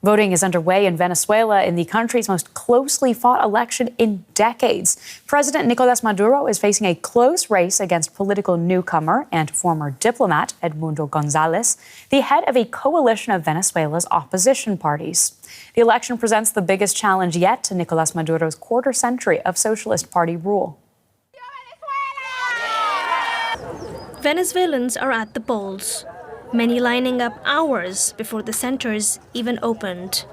Voting is underway in Venezuela in the country's most closely fought election in decades. President Nicolas Maduro is facing a close race against political newcomer and former diplomat Edmundo Gonzalez, the head of a coalition of Venezuela's opposition parties. The election presents the biggest challenge yet to Nicolas Maduro's quarter century of Socialist Party rule. Venezuelans are at the polls, many lining up hours before the centers even opened.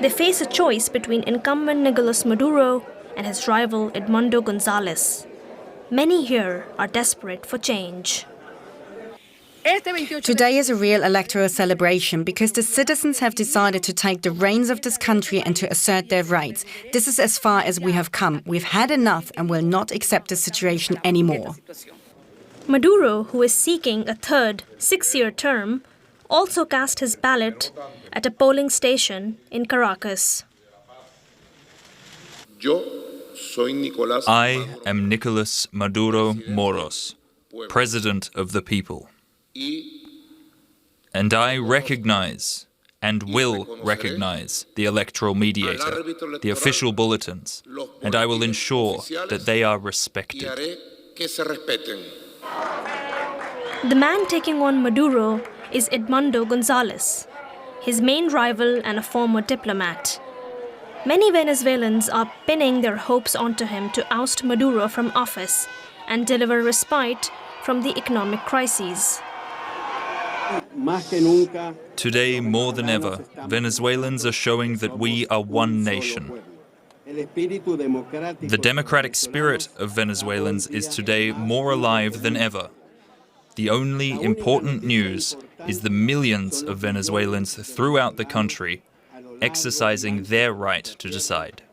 They face a choice between incumbent Nicolas Maduro and his rival Edmundo Gonzalez. Many here are desperate for change. Today is a real electoral celebration because the citizens have decided to take the reins of this country and to assert their rights. This is as far as we have come. We've had enough and will not accept this situation anymore. Maduro, who is seeking a third, 6-year term, also cast his ballot at a polling station in Caracas. I am Nicolas Maduro Moros, President of the people. And I recognize and will recognize the electoral mediator, the official bulletins, and I will ensure that they are respected. The man taking on Maduro is Edmundo Gonzalez, his main rival and a former diplomat. Many Venezuelans are pinning their hopes onto him to oust Maduro from office and deliver respite from the economic crises. Today, more than ever, Venezuelans are showing that we are one nation. The democratic spirit of Venezuelans is today more alive than ever. The only important news is the millions of Venezuelans throughout the country exercising their right to decide.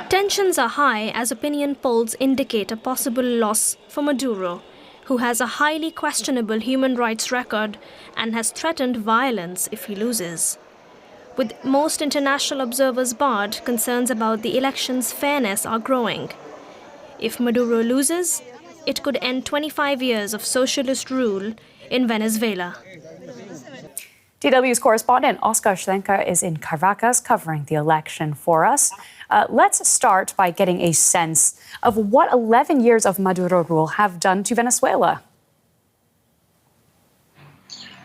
Tensions are high as opinion polls indicate a possible loss for Maduro, who has a highly questionable human rights record and has threatened violence if he loses. With most international observers barred, concerns about the election's fairness are growing. If Maduro loses, it could end 25 years of socialist rule in Venezuela. DW's correspondent Oscar Schlenker is in Caracas covering the election for us. Let's start by getting a sense of what 11 years of Maduro rule have done to Venezuela.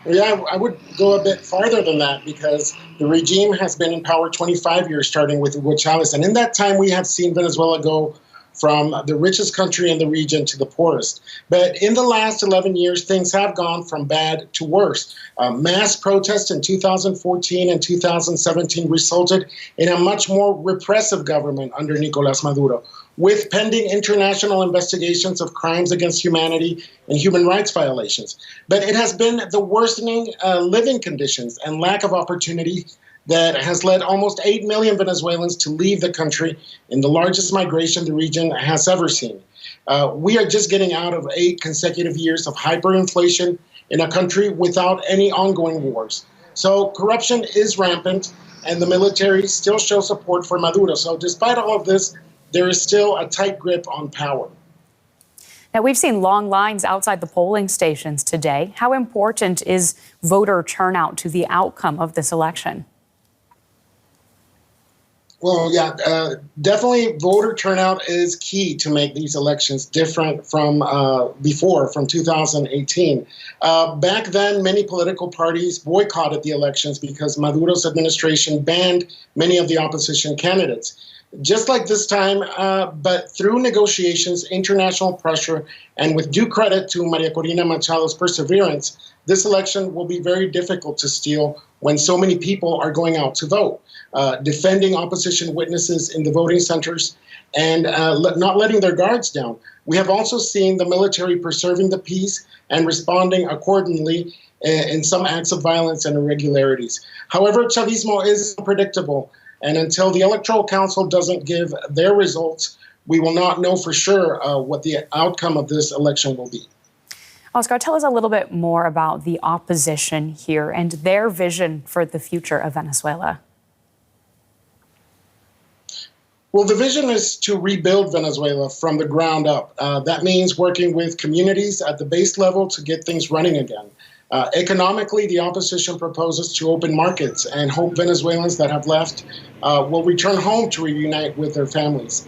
Yeah, I would go a bit farther than that because the regime has been in power 25 years, starting with Hugo Chavez. And in that time, we have seen Venezuela go from the richest country in the region to the poorest. But in the last 11 years, things have gone from bad to worse. Mass protests in 2014 and 2017 resulted in a much more repressive government under Nicolas Maduro, with pending international investigations of crimes against humanity and human rights violations. But it has been the worsening living conditions and lack of opportunity that has led almost 8 million Venezuelans to leave the country in the largest migration the region has ever seen. We are just getting out of 8 consecutive years of hyperinflation in a country without any ongoing wars. So corruption is rampant, and the military still shows support for Maduro. So despite all of this, there is still a tight grip on power. Now, we've seen long lines outside the polling stations today. How important is voter turnout to the outcome of this election? Well, yeah, definitely voter turnout is key to make these elections different from before, from 2018. Back then, many political parties boycotted the elections because Maduro's administration banned many of the opposition candidates. Just like this time, but through negotiations, international pressure, and with due credit to Maria Corina Machado's perseverance, this election will be very difficult to steal when so many people are going out to vote, defending opposition witnesses in the voting centers and not letting their guards down. We have also seen the military preserving the peace and responding accordingly in some acts of violence and irregularities. However, Chavismo is unpredictable. And until the Electoral Council doesn't give their results, we will not know for sure what the outcome of this election will be. Oscar, tell us a little bit more about the opposition here and their vision for the future of Venezuela. Well, the vision is to rebuild Venezuela from the ground up. That means working with communities at the base level to get things running again. Economically, the opposition proposes to open markets and hope Venezuelans that have left will return home to reunite with their families.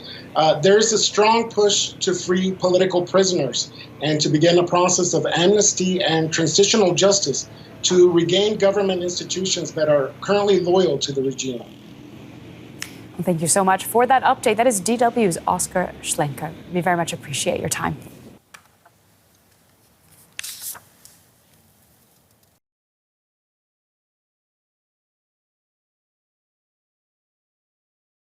There is a strong push to free political prisoners and to begin a process of amnesty and transitional justice to regain government institutions that are currently loyal to the regime. Well, thank you so much for that update. That is DW's Oscar Schlenker. We very much appreciate your time.